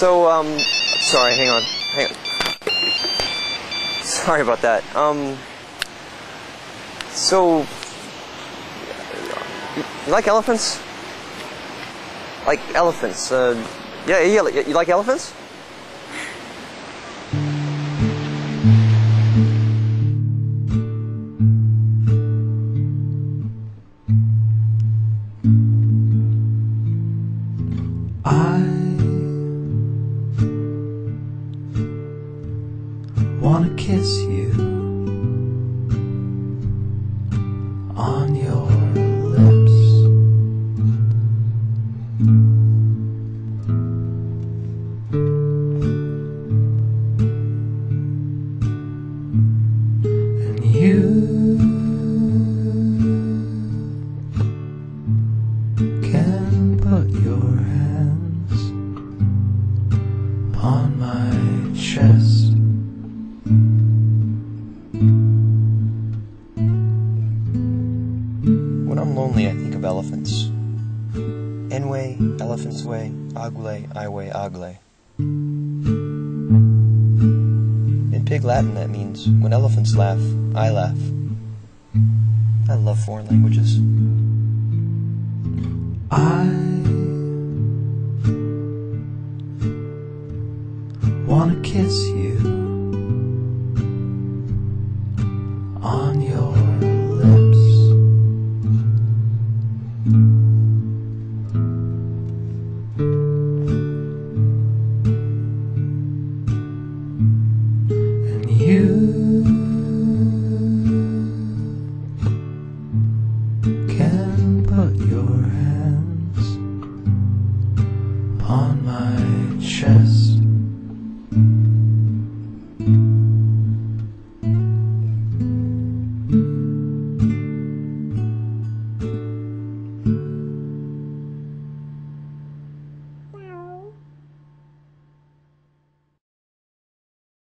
So, sorry, hang on. Sorry about that. So, you like elephants? Like elephants? Yeah, you like elephants? I wanna kiss you on your lips. And you can put your hands on my chest. When I'm lonely, I think of elephants. Enway, elephant's way, agle, iway, agle. In Pig Latin, that means, when elephants laugh, I laugh. I love foreign languages. I wanna kiss you on your lips. And you can put your hands on my chest.